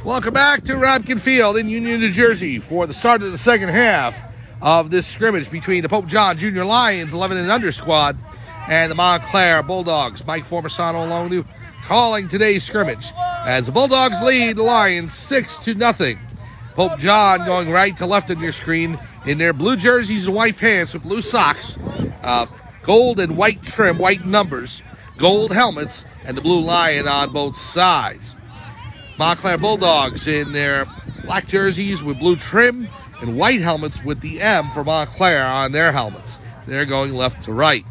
Welcome back to Rapkin Field in Union, New Jersey for the start of the second half of this scrimmage between the Pope John Junior Lions 11 and under squad and the Montclair Bulldogs. Mike Formasano along with you calling today's scrimmage as the Bulldogs lead the Lions 6-0. Pope John going right to left on your screen in their blue jerseys and white pants with blue socks, gold and white trim, white numbers, gold helmets, and the blue lion on both sides. Montclair Bulldogs in their black jerseys with blue trim and white helmets with the M for Montclair on their helmets. They're going left to right.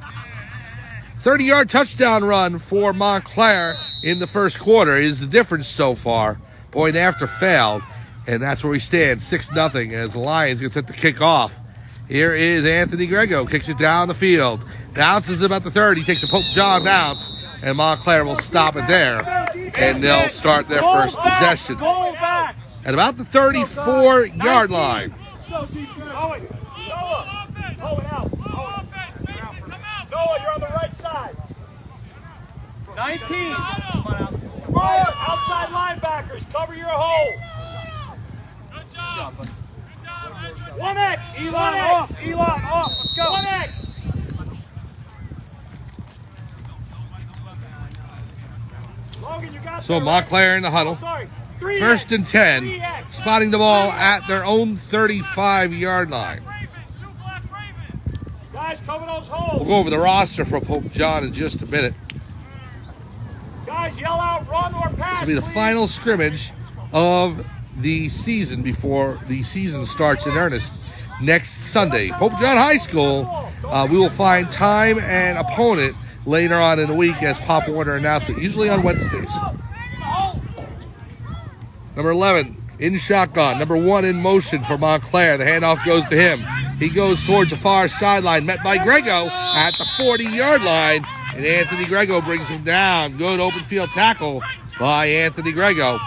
30-yard touchdown run for Montclair in the first quarter is the difference so far. Point after failed, and that's where we stand, 6-0 as the Lions get set to kick off. Here is Anthony Grego, kicks it down the field. Bounces about the 30, takes a Pope John bounce, and Montclair will stop it there, and they'll start their first possession at about the 34-yard line. Noah, you're on the right side. 19. Outside linebackers, cover your hole. Good job. 1X. Elon off. Let's go. 1X. So Montclair in the huddle. First and 10. Spotting the ball at their own 35-yard line. Guys, cover those holes. We'll go over the roster for Pope John in just a minute. Guys, yell out, run or pass. This will be the final scrimmage of the season before the season starts in earnest next Sunday. Pope John High School, we will find time and opponent later on in the week as Pop Warner announces it, usually on Wednesdays. Number 11 in shotgun. Number 1 in motion for Montclair. The handoff goes to him. He goes towards the far sideline, met by Grego at the 40-yard line, and Anthony Grego brings him down. Good open field tackle by Anthony Grego.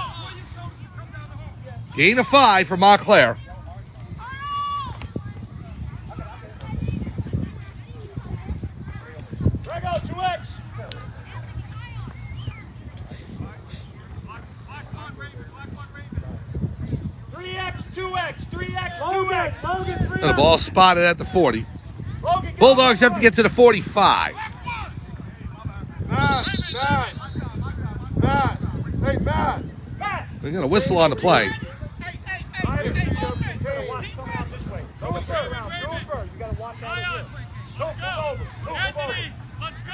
Gain of 5 for Montclair. Grego, 2X. 3X. And the ball spotted at the 40. Bulldogs have to get to the 45. Matt. Hey, Matt. They're going to whistle on the play.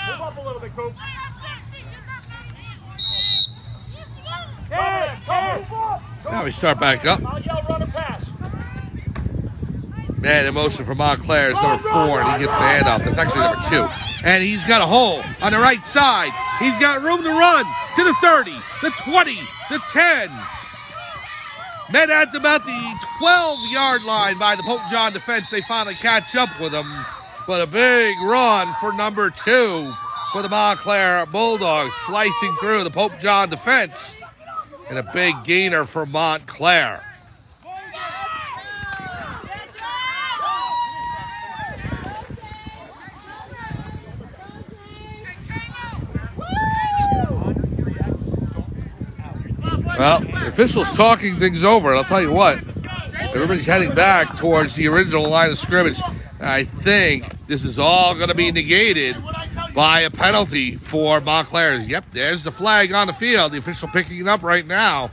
Move up a little bit, Coop. Now we start back up. I'll yell run or pass. Man in motion for Montclair is number 4, and he gets the handoff. That's actually number 2. And he's got a hole on the right side. He's got room to run to the 30, the 20, the 10. Met at about the 12-yard line by the Pope John defense. They finally catch up with him. But a big run for number 2 for the Montclair Bulldogs, slicing through the Pope John defense. And a big gainer for Montclair. Well, the officials talking things over, and I'll tell you what, everybody's heading back towards the original line of scrimmage. I think this is all going to be negated by a penalty for Montclair. Yep, there's the flag on the field. The official picking it up right now.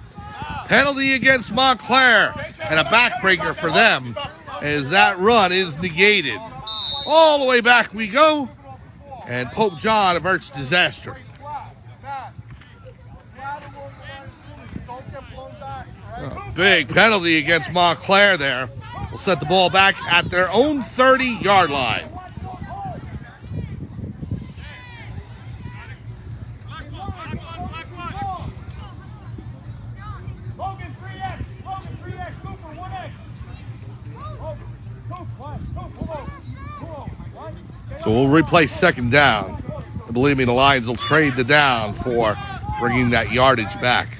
Penalty against Montclair and a backbreaker for them as that run is negated. All the way back we go, and Pope John averts disaster. Big penalty against Montclair there. Will set the ball back at their own 30-yard line. Logan, 3X, Cooper, 1X. So we'll replay second down. And believe me, the Lions will trade the down for bringing that yardage back.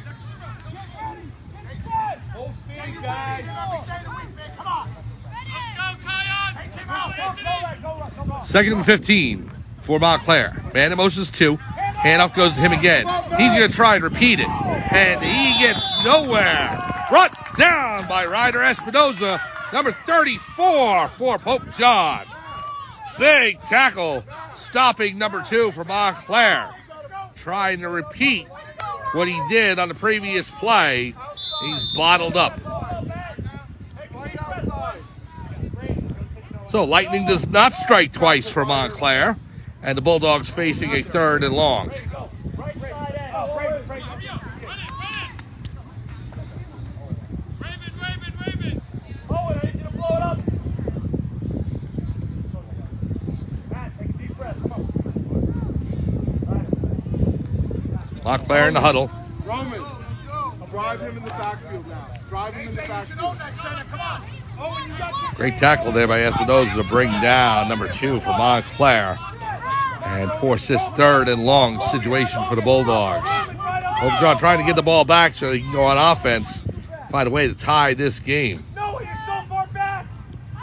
Second and 15 for Montclair. Man in motion's 2. And up goes to him again. He's going to try and repeat it. And he gets nowhere. Brought down by Ryder Espinoza, number 34 for Pope John. Big tackle, stopping number 2 for Montclair. Trying to repeat what he did on the previous play. He's bottled up. So lightning does not strike twice for Montclair. And the Bulldogs facing a 3rd and long. Montclair in the huddle. Roman, drive him in the backfield now. Drive him in the backfield. Great tackle there by Espinoza to bring down number 2 for Montclair. And force this 3rd and long situation for the Bulldogs. Pope John trying to get the ball back so he can go on offense. Find a way to tie this game.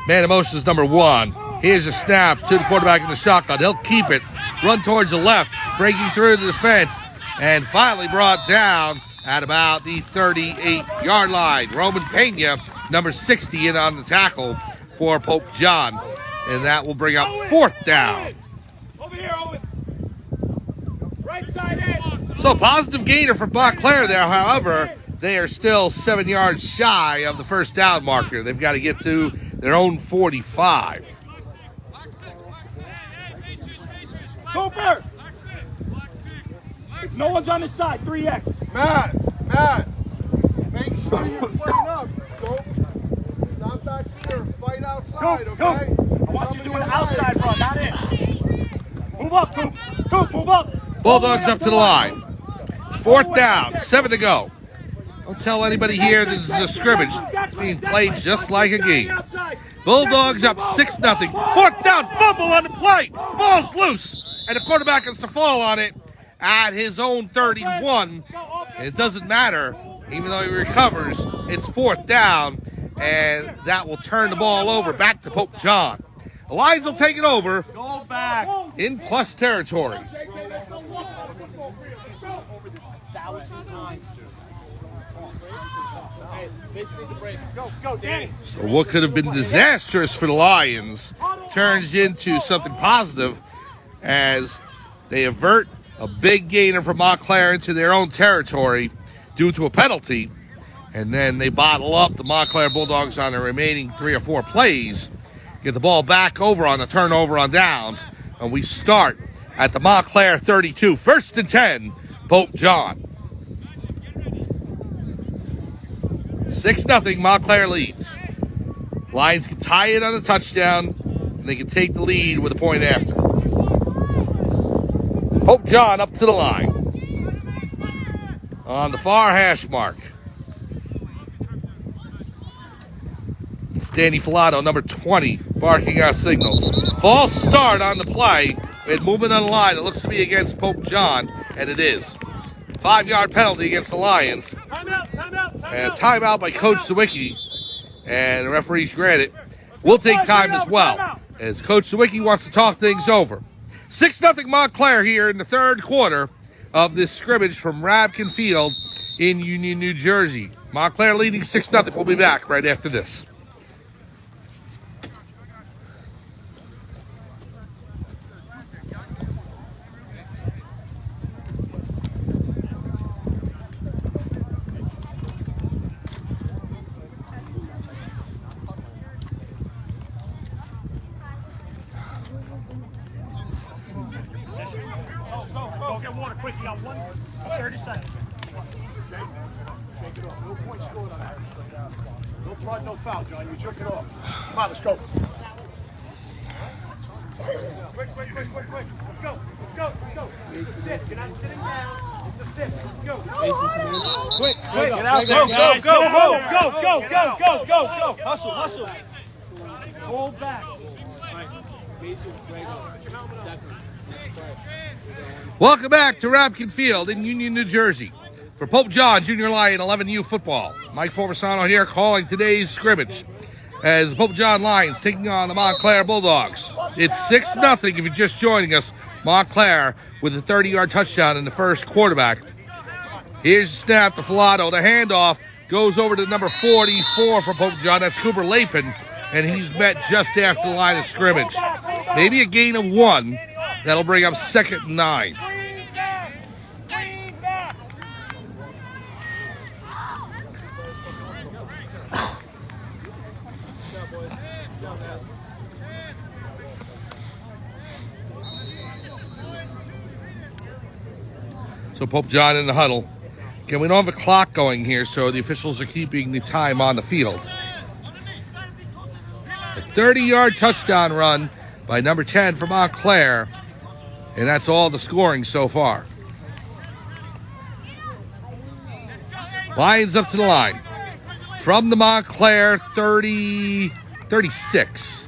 Man in motion is number 1. Here's a snap to the quarterback in the shotgun. He'll keep it. Run towards the left. Breaking through the defense. And finally brought down at about the 38-yard line. Roman Pena, number 60, in on the tackle for Pope John. And that will bring up 4th down. Over here, Owen. Right side edge. So positive gainer for Montclair there. However, they are still 7 yards shy of the 1st down marker. They've got to get to their own 45. Cooper! No one's on this side, 3X. Matt, make sure you're playing up. Don't, not back here. Fight outside, okay? I want you to do an outside run, not in. Move up, Coop, move up. Bulldogs up to the line. 4th down, 7 to go. Don't tell anybody here this is a scrimmage. It's being played just like a game. Bulldogs up 6-0. 4th down, fumble on the play. Ball's loose, and the quarterback has to fall on it at his own 31. And it doesn't matter, even though he recovers. It's 4th down, and that will turn the ball over back to Pope John. The Lions will take it over. Go back. In plus territory. Go, Danny. So what could have been disastrous for the Lions turns into something positive as they avert a big gainer from Montclair into their own territory due to a penalty. And then they bottle up the Montclair Bulldogs on the remaining 3 or 4 plays. Get the ball back over on the turnover on downs. And we start at the Montclair 32. 1st and 10, Pope John. 6-0, Montclair leads. Lions can tie it on the touchdown, and they can take the lead with a point after. Pope John up to the line. On the far hash mark. It's Danny Filato, number 20, barking our signals. False start on the play. We had movement on the line. It looks to be against Pope John, and it is. 5-yard penalty against the Lions. Timeout. And a timeout by Coach Sawicki. And the referees granted. We'll take time as well, as Coach Sawicki wants to talk things over. 6-0 Montclair here in the 3rd quarter of this scrimmage from Rabkin Field in Union, New Jersey. Montclair leading 6-0. We'll be back right after this. Go get water quick. You got 30 seconds. No points scored on that. No blood, no foul, John. You jerk it off. Come on, let's go. Quick. Let's go. It's a sit. You're not sitting down. It's a sit. Let's go. Quick. Get out there, guys. Go. Hustle. Hold back. Welcome back to Rabkin Field in Union, New Jersey. For Pope John Junior Lion 11U football, Mike Formasano here calling today's scrimmage as the Pope John Lions taking on the Montclair Bulldogs. It's 6-0 if you're just joining us. Montclair with a 30-yard touchdown in the first quarterback. Here's the snap to Filato. The handoff goes over to number 44 for Pope John. That's Cooper Lapin, and he's met just after the line of scrimmage. Maybe a gain of 1. That'll bring up 2nd and 9. So Pope John in the huddle. Again, we don't have a clock going here, so the officials are keeping the time on the field. A 30-yard touchdown run by number 10 for Montclair, and that's all the scoring so far. Lions up to the line. From the Montclair 36.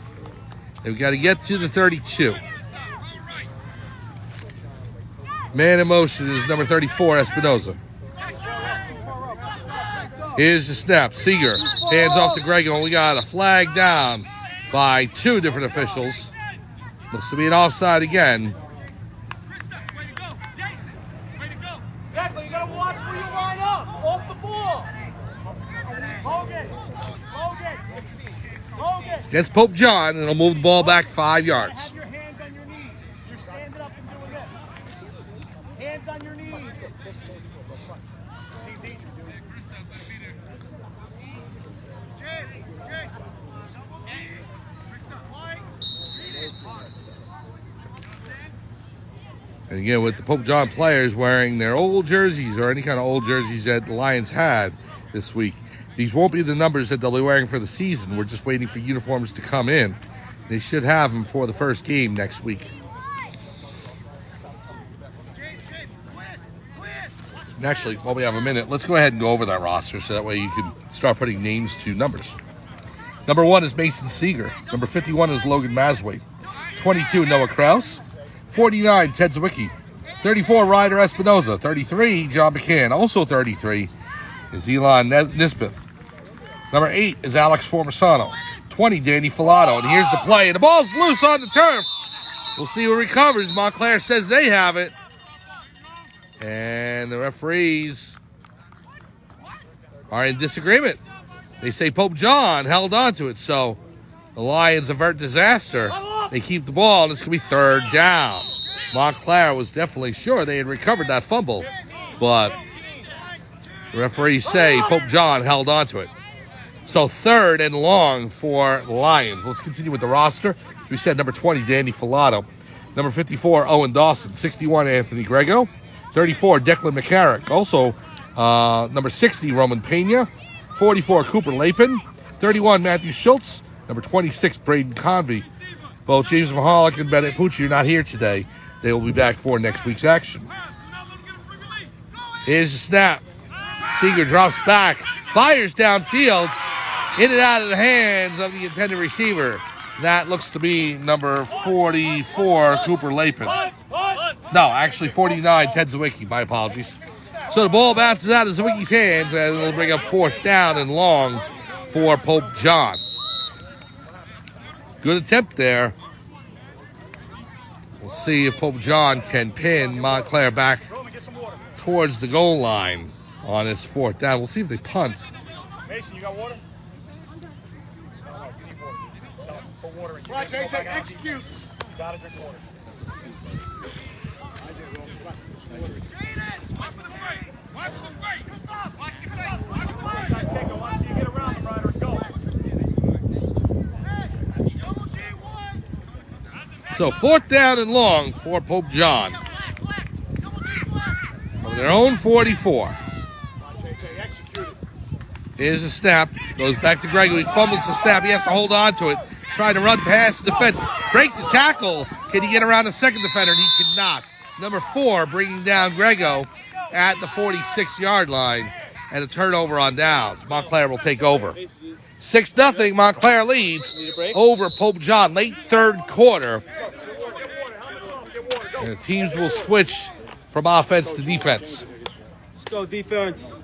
They've got to get to the 32. Man in motion is number 34, Espinoza. Here's the snap. Seeger hands off to Grego, and we got a flag down by 2 different officials. Looks to be an offside again. Exactly, you gotta watch where you line up. Off the ball. Hogan. Against Pope John, and it'll move the ball back 5 yards. Have your hands on your knees. You're standing up and doing this. Hands on your knees. And again, with the Pope John players wearing their old jerseys or any kind of old jerseys that the Lions had this week, these won't be the numbers that they'll be wearing for the season. We're just waiting for uniforms to come in. They should have them for the first game next week. And actually, while we have a minute, let's go ahead and go over that roster so that way you can start putting names to numbers. Number 1 is Mason Seeger. Number 51 is Logan Masway. 22, Noah Kraus. 49, Ted Zawicki. 34, Ryder Espinoza. 33, John McCann. Also 33 is Elon Nisbeth. Number 8 is Alex Formasano. 20, Danny Filato. And here's the play. And the ball's loose on the turf. We'll see who recovers. Montclair says they have it. And the referees are in disagreement. They say Pope John held on to it. So the Lions avert disaster. They keep the ball, and it's going to be 3rd down. Montclair was definitely sure they had recovered that fumble, but the referees say Pope John held on to it. So 3rd and long for the Lions. Let's continue with the roster. As we said, number 20, Danny Filato. Number 54, Owen Dawson. 61, Anthony Grego. 34, Declan McCarrick. Also, number 60, Roman Pena. 44, Cooper Lapin. 31, Matthew Schultz. Number 26, Braden Convey. Both James Mahalik and Bennett Pucci are not here today. They will be back for next week's action. Here's the snap. Seeger drops back, fires downfield, in and out of the hands of the intended receiver. That looks to be number 44, Cooper Lapin. No, actually 49, Ted Zawicki. My apologies. So the ball bounces out of Zawicki's hands, and it'll bring up 4th down and long for Pope John. Good attempt there. We'll see if Pope John can pin Montclair back towards the goal line on its 4th down. We'll see if they punt. Mason, you got water? You need water. Put water in. Right, JJ, execute. You gotta drink water. Watch the fight. Watch the fight. Stop. Watch your face. Watch the fight. Kick. I want to see you get around the rider and go. So 4th down and long for Pope John. From their own 44. Here's a snap. Goes back to Grego. He fumbles the snap. He has to hold on to it. Trying to run past the defense. Breaks the tackle. Can he get around the 2nd defender? He cannot. Number 4 bringing down Grego at the 46-yard line. And a turnover on downs. Montclair will take over. 6-0. Montclair leads over Pope John. Late 3rd quarter. And the teams will switch from offense to defense. Let's go defense.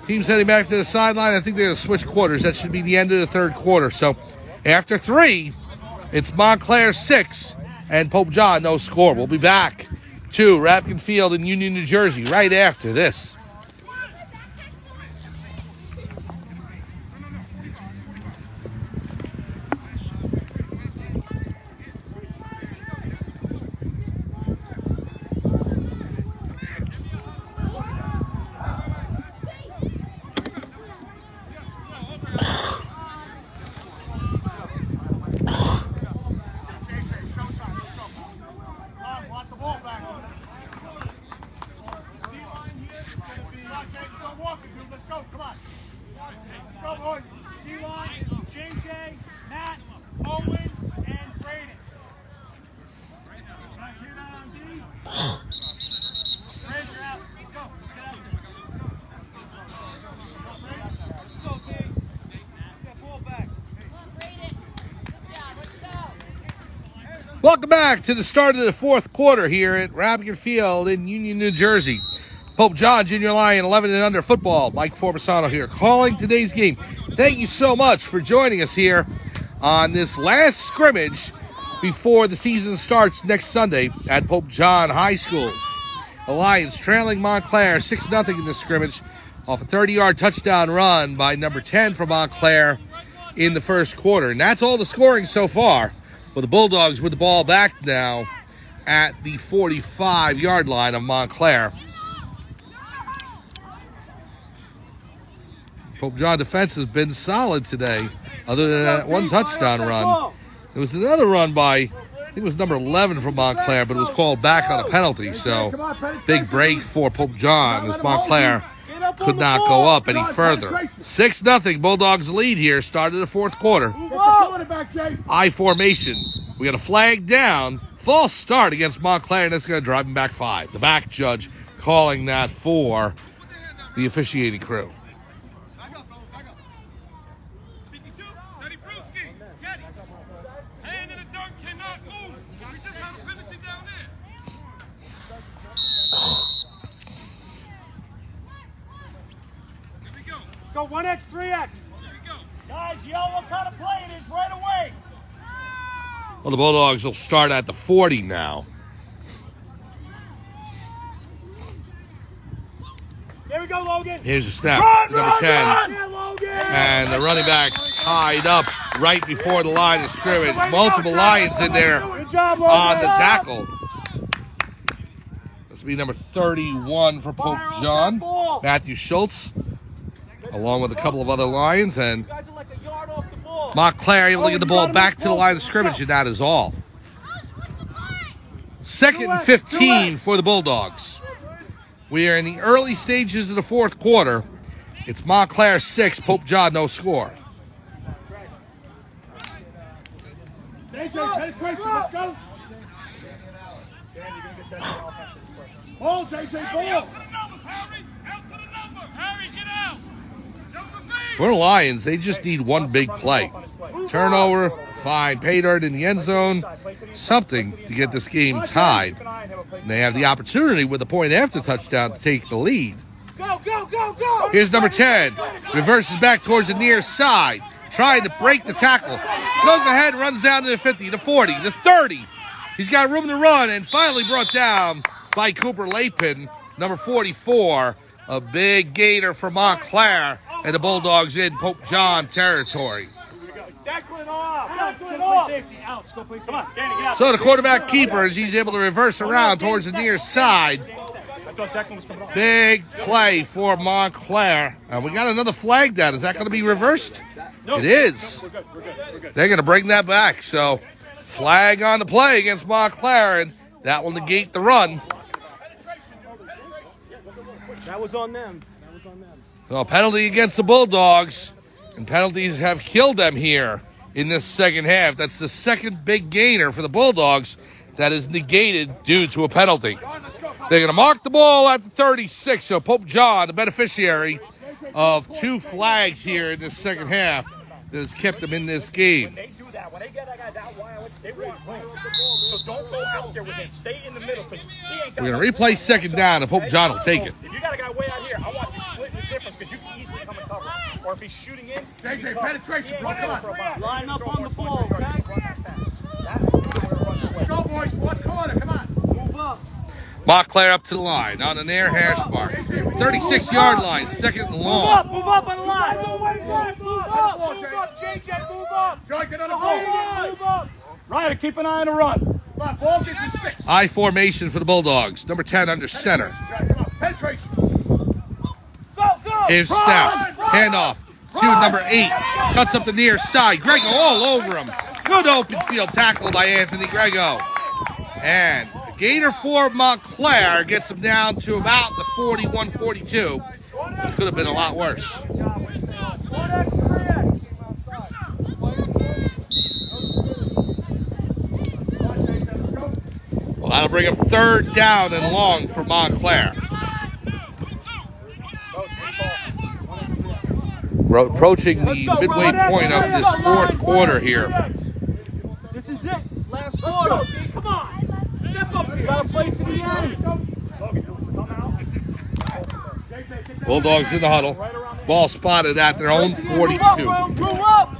Team's heading back to the sideline. I think they're going to switch quarters. That should be the end of the third quarter. So after 3, it's Montclair 6 and Pope John no score. We'll be back to Rapkin Field in Union, New Jersey right after this. Welcome back to the start of the fourth quarter here at Rapkin Field in Union, New Jersey. Pope John Junior Lion 11 and under football. Mike Forbisano here calling today's game. Thank you so much for joining us here on this last scrimmage before the season starts next Sunday at Pope John High School. The Lions trailing Montclair 6-0 in this scrimmage off a 30-yard touchdown run by number 10 for Montclair in the first quarter. And that's all the scoring so far. But the Bulldogs with the ball back now at the 45-yard line of Montclair. Pope John defense has been solid today, other than that one touchdown run. There was another run by, I think it was number 11 from Montclair, but it was called back on a penalty. So big break for Pope John as Montclair could not go up any further. 6-0 Bulldogs lead here, started the fourth quarter. I formation. We got a flag down. False start against Montclair, and that's going to drive him back 5. The back judge calling that for the officiating crew. Go 1X, 3X. Guys, yell what kind of play it is right away. Well, the Bulldogs will start at the 40 now. There we go, Logan. Here's the snap, number 10. And the running back tied up right before the line of scrimmage. Multiple Lions in there on the tackle. This will be number 31 for Pope John, Matthew Schultz, along with a couple of other Lions, and Montclair able to get the ball back to the line of scrimmage, and that is all. 2nd and 15 for the Bulldogs. We are in the early stages of the fourth quarter. It's Montclair 6, Pope John no score. JJ, penetration, let's go. Ball, JJ, ball. For the Lions, they just need one big play. Turnover, find pay dirt in the end zone, something to get this game tied. And they have the opportunity with a point after touchdown to take the lead. Here's number 10. Reverses back towards the near side, trying to break the tackle. Goes ahead, runs down to the 50, the 40, the 30. He's got room to run and finally brought down by Cooper Lapin, number 44. A big gainer for Montclair, and the Bulldogs in Pope John territory. So the quarterback keeper, as he's able to reverse around towards the near side. Big play for Montclair. And we got another flag down. Is that going to be reversed? It is. They're going to bring that back. So flag on the play against Montclair, and that will negate the run. That was on them. So a penalty against the Bulldogs, and penalties have killed them here in this second half. That's the second big gainer for the Bulldogs that is negated due to a penalty. They're going to mark the ball at the 36. So Pope John, the beneficiary of 2 flags here in this second half, that has kept them in this game. They do that. When they get that guy that wide, they want points. So don't go out there with him. Stay in the middle. We're going to replay second down, and Pope John will take it. If you got a guy way out here, I want you splitting the difference. be shooting in. JJ, penetration, bro. Come on. Line up on the ball, okay? Let's go, boys. Fourth quarter. Come on. Move up. Montclair up to the line on an air hash mark. 36-yard line, second and long. Move up on the line. Move up, JJ, move up. Joey, get on The whole line. Move up. Ryder, keep an eye on the run. Come on, ball gets you 6. Oh, I formation for the Bulldogs. Number 10 under center. Come on, penetration. Go. Is snap. Handoff to number 8. Cuts up the near side. Grego all over him. Good open field tackle by Anthony Grego. And the Gator for Montclair gets him down to about the 41-42. It could have been a lot worse. 1X, 3X. Well, that'll bring him third down and long for Montclair. We're approaching the midway point of this fourth quarter here. This is it. Last quarter. Come on. Step up here. Gotta play to the end. Bulldogs in the huddle. Ball spotted at their own 42. Move up.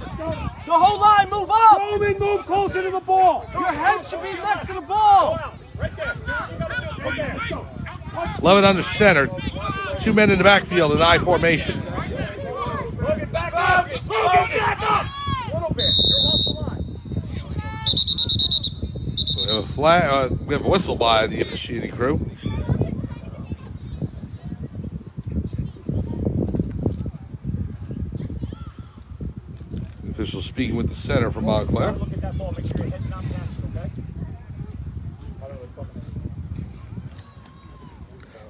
The whole line, move up. Roman, move closer to the ball. Your head should be next to the ball. Right there. Right there. 11 under center. 2 men in the backfield in I formation. Logan, back up. Logan, back up. A little bit. You're off the line. We have a flag. We have a whistle by the officiating crew. The official speaking with the center from Montclair. Look at that ball. Make sure your head's not past it, okay?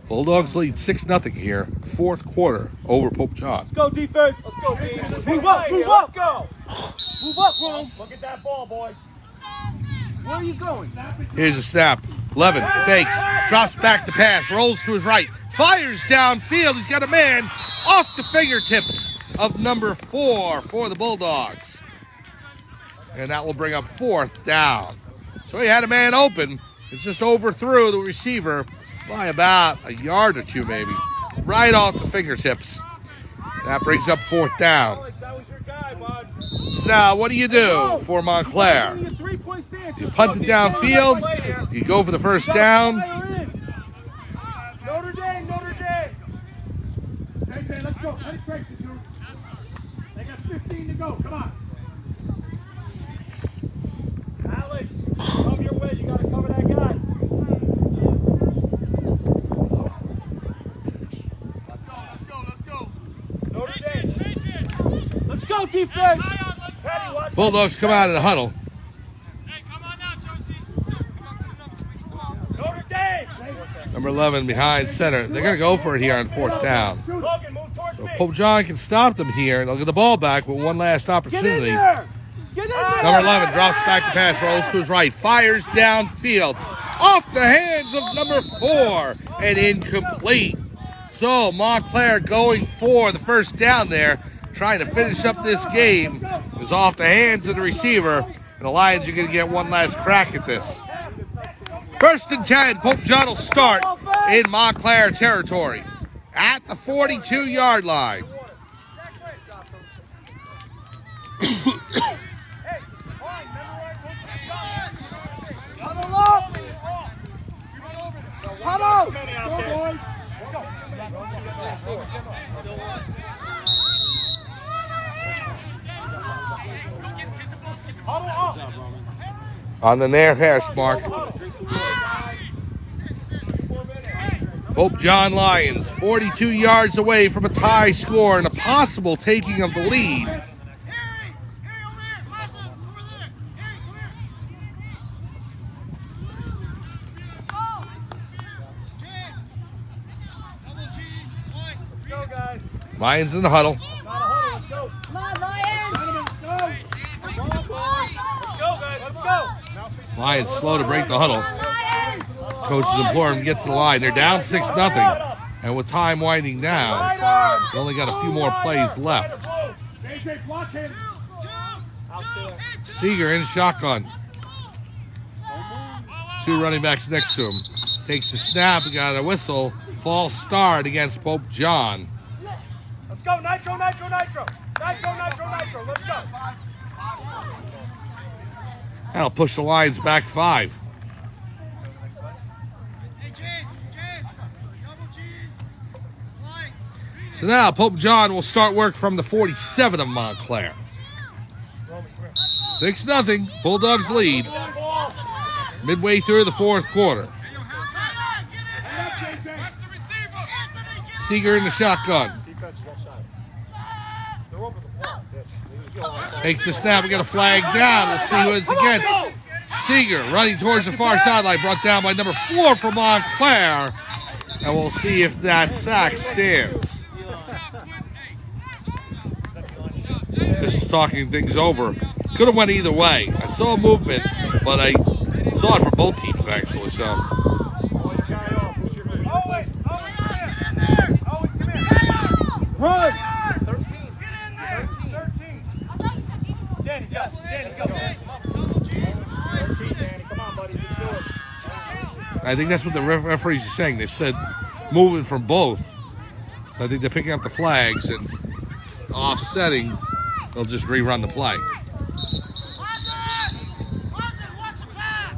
Bulldogs lead 6-0 here. Fourth quarter over Pope John. Let's go, defense. Let's go, defense. Move up, move up. Go. Move up, Rome. Look at that ball, boys. Where are you going? Here's a snap. 11 fakes. Drops back to pass. Rolls to his right. Fires downfield. He's got a man off the fingertips of number 4 for the Bulldogs. And that will bring up fourth down. So he had a man open. It just overthrew the receiver by about a yard or two, maybe. Right off the fingertips. That brings up fourth down. Alex, that was your guy, bud. So now, what do you do for Montclair? Give me a 3-point stance. You punt it downfield. You go for the first down. Notre Dame, Notre Dame. JJ, let's go. Penetration, dude. They got 15 to go. Come on. Alex, come your way. You got to cover that guy. Let's go. Notre Dame. Let's go, defense. Patty, watch. Bulldogs come out of the huddle. Hey, come on now, Josie. Notre Dame. Number 11 behind center. They're going to go for it here on fourth down. Logan, move towards So me. Pope John can stop them here. They'll get the ball back with one last Get in opportunity. there. Get in there. Number 11 drops back to pass, rolls to his right, fires downfield, off the hands of number 4, and incomplete. So Montclair going for the first down there, trying to finish up this game. It was off the hands of the receiver, and the Lions are going to get one last crack at this. First and 10, Pope John will start in Montclair territory at the 42-yard line. Huddle up. Huddle. Go, boys. On the near hash mark, Pope John Lions 42 yards away from a tie score and a possible taking of the lead. Go, guys. Lions in the huddle. Let's go. Come on, Lions! Let's go, guys. Let's go. Lions slow to break the huddle. Lions! Coaches implore them to get to the line. They're down 6-0. And with time winding down, they only got a few more plays left. JJ, block him. Seeger in shotgun. 2 running backs next to him. Takes the snap and got a whistle. False start against Pope John. Let's go, nitro, nitro, nitro. Nitro, nitro, nitro. Let's go. That'll push the Lions back 5. So now Pope John will start work from the 47 of Montclair. 6-0, Bulldogs lead. Midway through the 4th quarter. Seeger in the shotgun. Takes the snap. We got a flag down. We'll see who it's against. Seeger running towards the far sideline. Brought down by number 4 for Montclair. And we'll see if that sack stands. This is talking things over. Could have went either way. I saw movement, but I saw it for both teams, actually. So. Run! 13. 13. Danny, yes. Danny, go. 13, Danny. Come on, buddy. Just do it. I think that's what the referees are saying. They said moving from both. So I think they're picking up the flags and offsetting. They'll just rerun the play.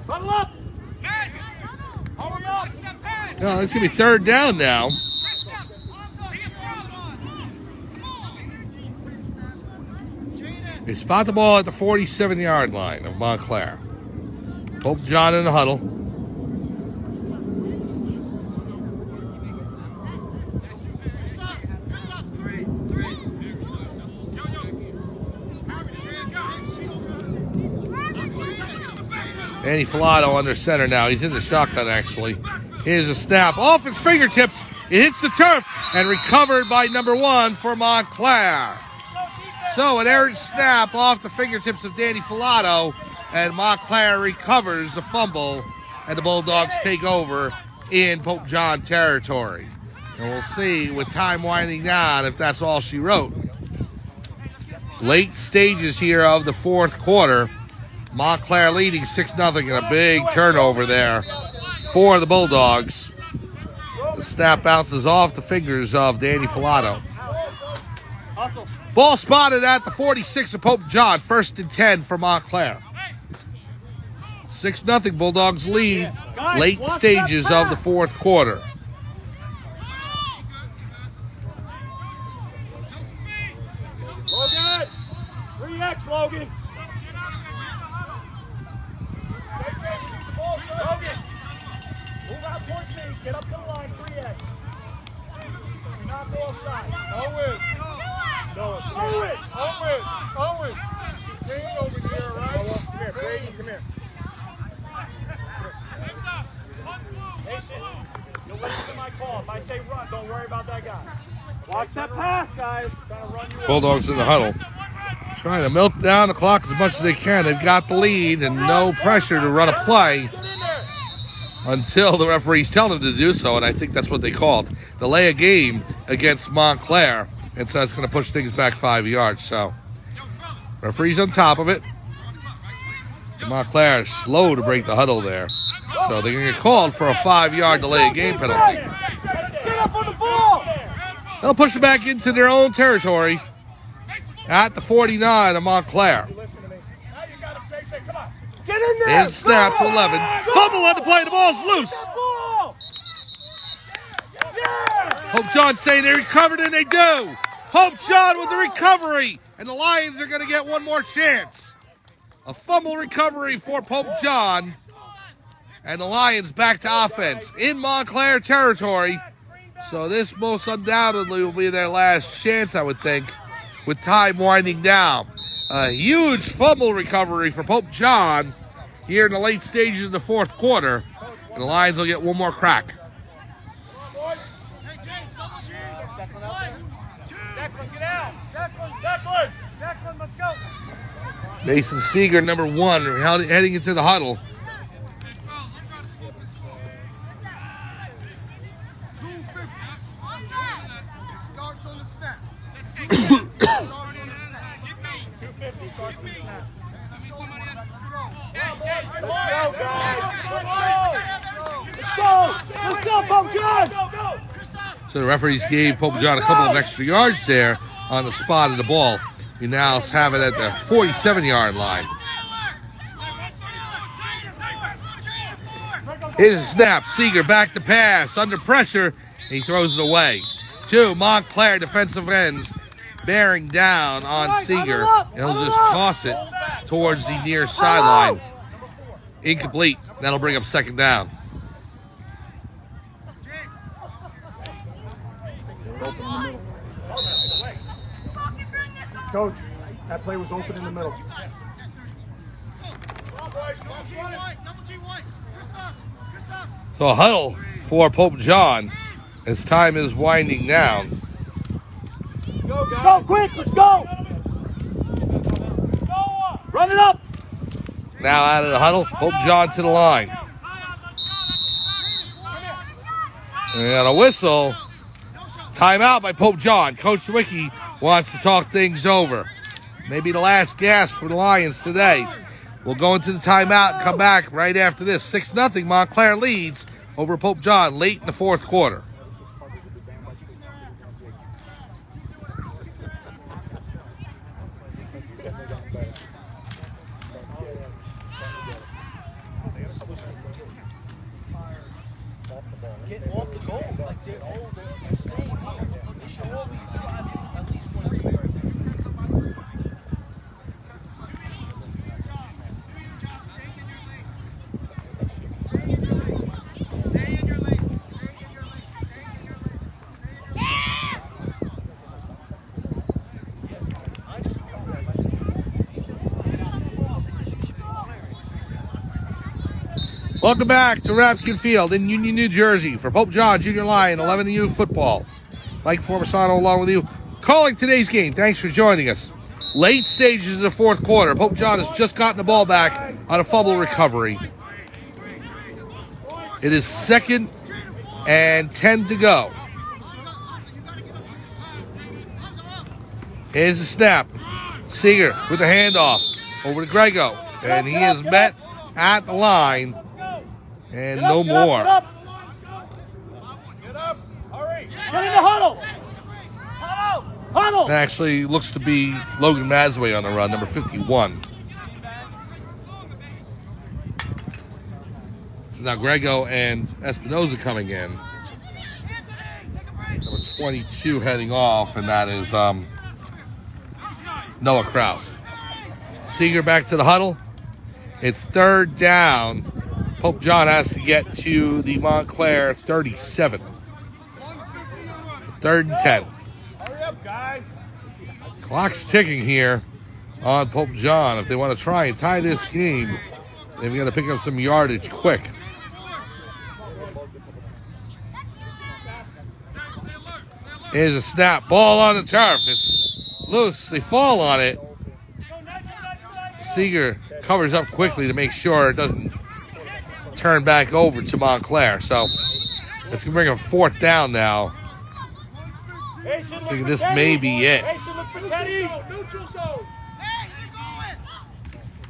Huddle up! No, it's going to be 3rd down now. They spot the ball at the 47-yard line of Montclair. Pope John in the huddle. Danny Filato under center now. He's in the shotgun, actually. Here's a snap off his fingertips. It hits the turf and recovered by number 1 for Montclair. So an errant snap off the fingertips of Danny Filato, and Montclair recovers the fumble, and the Bulldogs take over in Pope John territory. And we'll see with time winding down if that's all she wrote. Late stages here of the 4th quarter. Montclair leading 6-0 and a big turnover there for the Bulldogs. The snap bounces off the fingers of Danny Filato. Ball spotted at the 46 of Pope John. 1st and 10 for Montclair. 6-0 Bulldogs lead. Late stages of the 4th quarter. Logan! 3X, Logan! Logan! Move out towards me. Get up to the line, 3X. Do not go offside. Owen! Owen! Owen! Team over here, right? Come here, Brady, come here. Nation, you'll listen to my call. If I say run, don't worry about that guy. Watch that pass, guys. Trying to run you Bulldogs in the huddle. Trying to milk down the clock as much as they can. They've got the lead and no pressure to run a play until the referees tell them to do so, and I think that's what they called. Delay a game against Montclair, and so that's going to push things back 5 yards. So referee's on top of it. Montclair is slow to break the huddle there. So they're going to get called for a 5-yard delay of game penalty. Get up on the ball! They'll push it back into their own territory at the 49 of Montclair. Listen to me. Now you got him, Shay. Come on. Get in there! Here's a snap to 11. Fumble on the play. The ball's loose. Hope John saying they recovered, and they do. Hope John with the recovery. And the Lions are going to get one more chance. A fumble recovery for Pope John. And the Lions back to offense in Montclair territory. So this most undoubtedly will be their last chance, I would think, with time winding down. A huge fumble recovery for Pope John here in the late stages of the 4th quarter. And the Lions will get one more crack. Declan, get out. Declan, let's go. Mason Seeger, number 1, heading into the huddle. Starts on the snap. Let's go, Pope John! So the referees gave Pope John a couple of extra yards there on the spot of the ball. You now have it at the 47-yard line. Here's a snap. Seeger back to pass. Under pressure. He throws it away. 2 Montclair defensive ends bearing down on Seeger. He'll just toss it towards the near sideline. Incomplete. That'll bring up second down. Coach, that play was open in the middle. So a huddle for Pope John as time is winding down. Go quick, let's go! Run it up! Now out of the huddle, Pope John to the line. And a whistle. Timeout by Pope John. Coach Zwicky wants to talk things over. Maybe the last gasp for the Lions today. We'll go into the timeout and come back right after this. 6-0 Montclair leads over Pope John late in the fourth quarter. Get off the goal like they're old. They're staying up. They should all be driving at least one year. Welcome back to Rapkin Field in Union, New Jersey for Pope John Junior Lion 11U football. Mike Formasano along with you, calling today's game. Thanks for joining us. Late stages of the fourth quarter. Pope John has just gotten the ball back on a fumble recovery. It is 2nd and 10 to go. Here's the snap. Seeger with the handoff over to Grego. And he is met at the line. And no more. Get up! Hurry! Get in the huddle! Huddle! It actually looks to be Logan Masway on the run, number 51. So now Grego and Espinoza coming in. Number 22 heading off, and that is Noah Kraus. Seeger back to the huddle. It's 3rd down. Pope John has to get to the Montclair 37. 3rd and 10. Hurry up, guys! Clock's ticking here on Pope John. If they want to try and tie this game, they've got to pick up some yardage quick. Here's a snap. Ball on the turf. It's loose. They fall on it. Seeger covers up quickly to make sure it doesn't turn back over to Montclair. So it's going to bring up 4th down now. I think this may be it.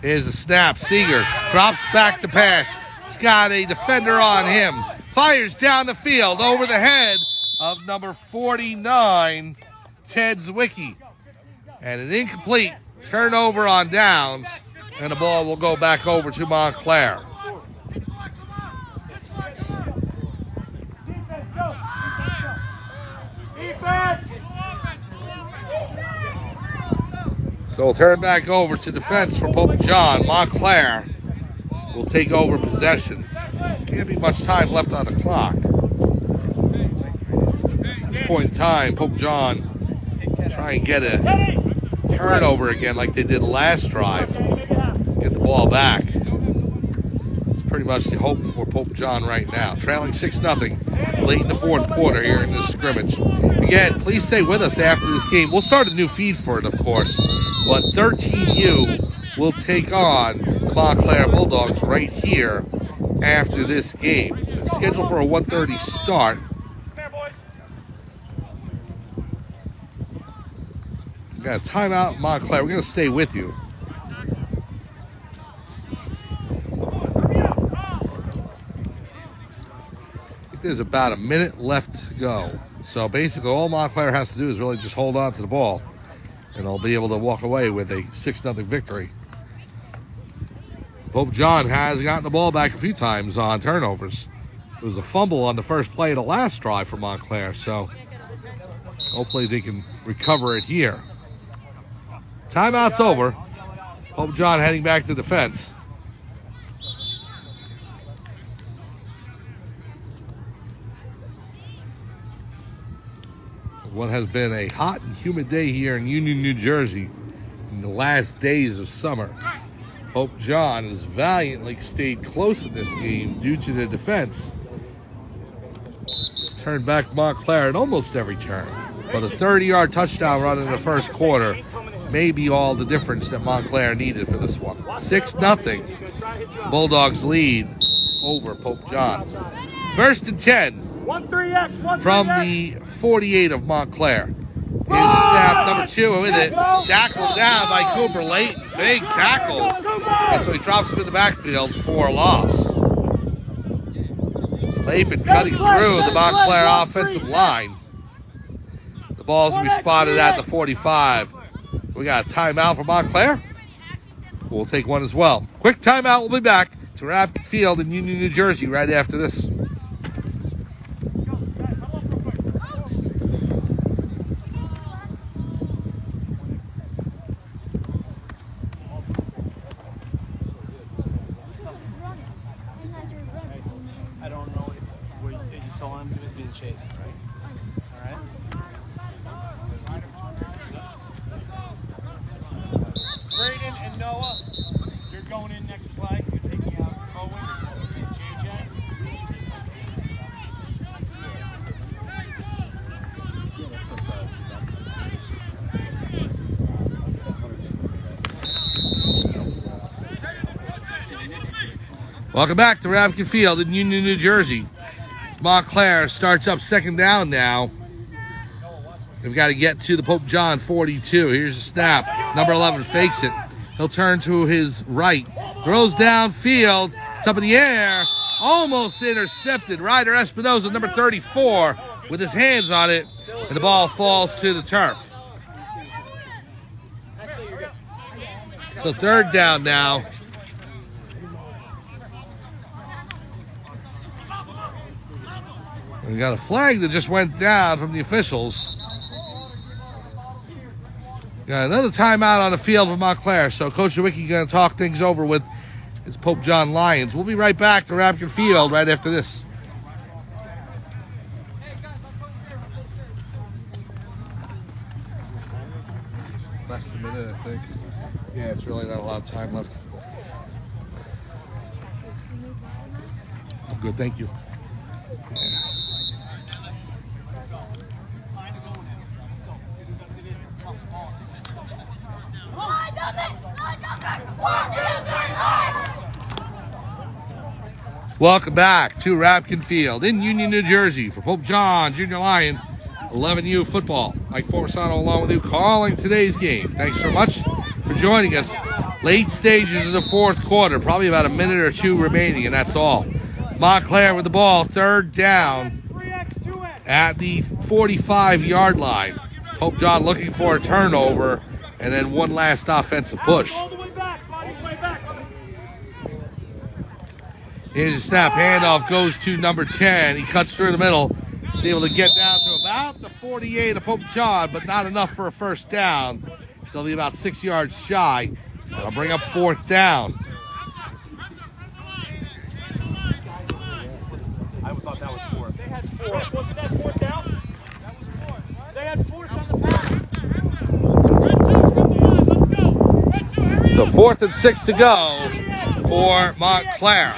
Here's a snap. Seeger drops back to pass. He's got a defender on him. Fires down the field over the head of number 49, Ted Zwicky. And an incomplete turnover on downs. And the ball will go back over to Montclair. So we'll turn back over to defense for Pope John. Montclair will take over possession. Can't be much time left on the clock. At this point in time, Pope John try and get a turnover again like they did last drive. Get the ball back. It's pretty much the hope for Pope John right now. Trailing 6-0 late in the fourth quarter here in this scrimmage. Again, please stay with us after this game. We'll start a new feed for it, of course. But 13U will take on the Montclair Bulldogs right here after this game. It's scheduled for a 1:30 start. We got a timeout, Montclair. We're going to stay with you. there's about a minute left to go. So basically all Montclair has to do is really just hold on to the ball, and they'll be able to walk away with a 6-0 victory. Pope John has gotten the ball back a few times on turnovers. It was a fumble on the first play of the last drive for Montclair, so hopefully they can recover it here. Timeout's over. Pope John heading back to defense. What has been a hot and humid day here in Union, New Jersey in the last days of summer. Pope John has valiantly stayed close in this game due to the defense. He's turned back Montclair at almost every turn. But a 30-yard touchdown run in the first quarter may be all the difference that Montclair needed for this one. 6-0. Bulldogs lead over Pope John. 1st and 10 from the 48 of Montclair. Here's a snap, number 2 with it. Tackled down by Cooper late. Big tackle. And so he drops him in the backfield for a loss. Lapen cutting through the Montclair offensive line. The ball's going to be spotted at the 45. We got a timeout for Montclair. We'll take one as well. Quick timeout. We'll be back to Rapid Field in Union, New Jersey right after this. Welcome back to Rapid Field in Union, New Jersey. Montclair starts up 2nd down now. They've got to get to the Pope John 42. Here's a snap. Number 11 fakes it. He'll turn to his right. Throws downfield. It's up in the air. Almost intercepted. Ryder Espinoza, number 34, with his hands on it. And the ball falls to the turf. So 3rd down now. We got a flag that just went down from the officials. Got another timeout on the field for Montclair. So Coach Nowicki going to talk things over with his Pope John Lions. We'll be right back to Rapid Field right after this. Less than a minute, I think. Yeah, it's really not a lot of time left. I'm good, thank you. Welcome back to Rapkin Field in Union, New Jersey for Pope John Junior Lion 11U football. Mike Formasano along with you calling today's game. Thanks so much for joining us. Late stages of the 4th quarter, probably about a minute or 2 remaining, and that's all. Montclair with the ball, 3rd down at the 45-yard line. Pope John looking for a turnover and then one last offensive push. Here's a snap. Handoff goes to number 10. He cuts through the middle. He's able to get down to about the 48 of Pope John, but not enough for a 1st down. So he'll be about 6 yards shy. That'll bring up 4th down. I thought that was 4th. They had 4. Wasn't that 4th down? That was 4th. They had 4th on the pass. So 4th and 6 to go for Montclair.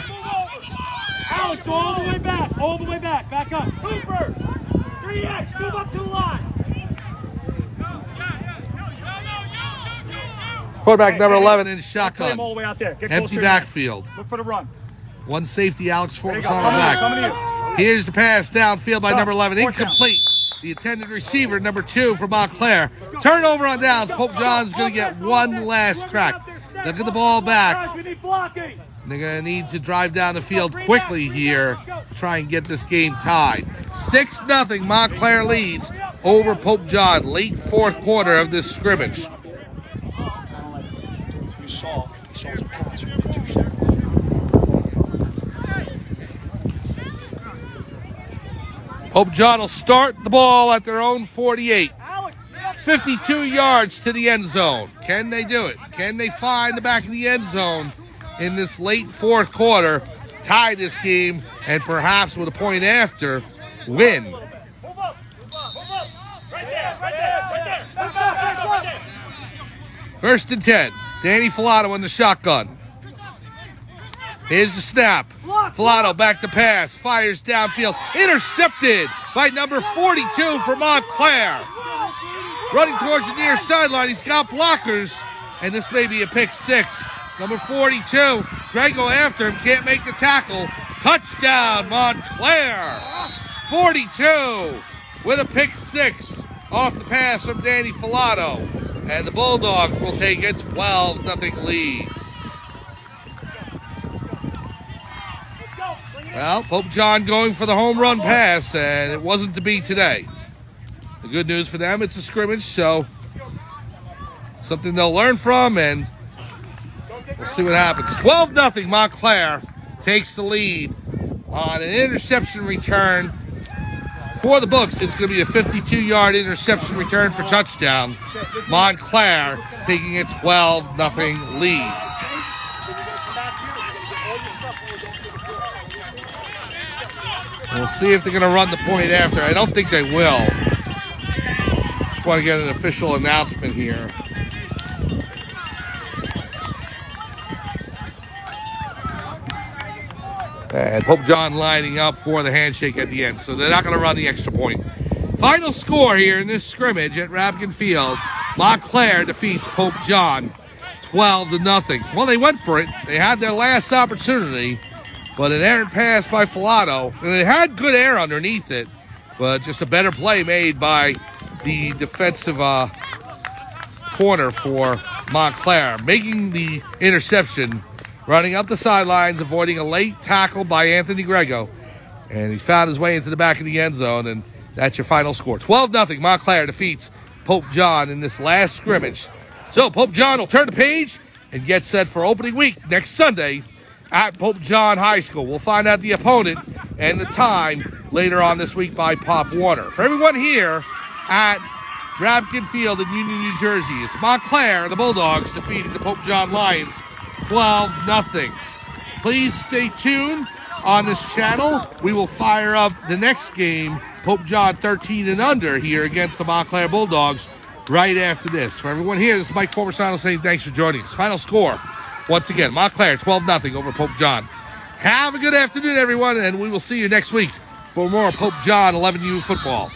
Alex, all the way back. All the way back. Back up. Cooper. 3X. Move up to the line. Quarterback number 11 in shotgun. Him all the way out there. Get Empty backfield. Look for the run. One safety, Alex Formas Coming on the back. to you. Here's the pass downfield by number 11. 4th Incomplete. The intended receiver, number 2 for Montclair. Turnover on downs. Pope John's going to get one last crack. They'll get the ball back. Guys, we need blocking. They're going to need to drive down the field quickly here to try and get this game tied. 6-0 Montclair leads over Pope John, late fourth quarter of this scrimmage. You saw some points from the 2 seconds. Pope John will start the ball at their own 48. 52 yards to the end zone. Can they do it? Can they find the back of the end zone in this late fourth quarter, tie this game, and perhaps with a point after, win? Move up. Right there. First and 10. Danny Filato in the shotgun. Here's the snap. Filato back to pass. Fires downfield. Intercepted by number 42 for Montclair. Running towards the near sideline. He's got blockers. And this may be a pick 6. Number 42. Grego after him. Can't make the tackle. Touchdown, Montclair. 42 with a pick 6 off the pass from Danny Filato. And the Bulldogs will take a 12-0 lead. Well, Pope John going for the home run pass, and it wasn't to be today. The good news for them, it's a scrimmage, so something they'll learn from, and we'll see what happens. 12-0 Montclair takes the lead on an interception return. For the books, it's going to be a 52-yard interception return for touchdown. Montclair taking a 12-0 lead. We'll see if they're going to run the point after. I don't think they will. Just want to get an official announcement here. And Pope John lining up for the handshake at the end, so they're not going to run the extra point. Final score here in this scrimmage at Rapkin Field. Montclair defeats Pope John 12-0. Well, they went for it. They had their last opportunity, but an errant pass by Filato. And it had good air underneath it, but just a better play made by the defensive corner for Montclair, making the interception, running up the sidelines, avoiding a late tackle by Anthony Grego. And he found his way into the back of the end zone, and that's your final score. 12-0 Montclair defeats Pope John in this last scrimmage. So Pope John will turn the page and get set for opening week next Sunday at Pope John High School. We'll find out the opponent and the time later on this week by Pop Warner. For everyone here at Rapkin Field in Union, New Jersey, it's Montclair, the Bulldogs, defeating the Pope John Lions 12-0. Please stay tuned on this channel. We will fire up the next game, Pope John 13 and under, here against the Montclair Bulldogs right after this. For everyone here, this is Mike Formersano saying thanks for joining us. Final score, once again, Montclair 12-0 over Pope John. Have a good afternoon, everyone, and we will see you next week for more Pope John 11U football.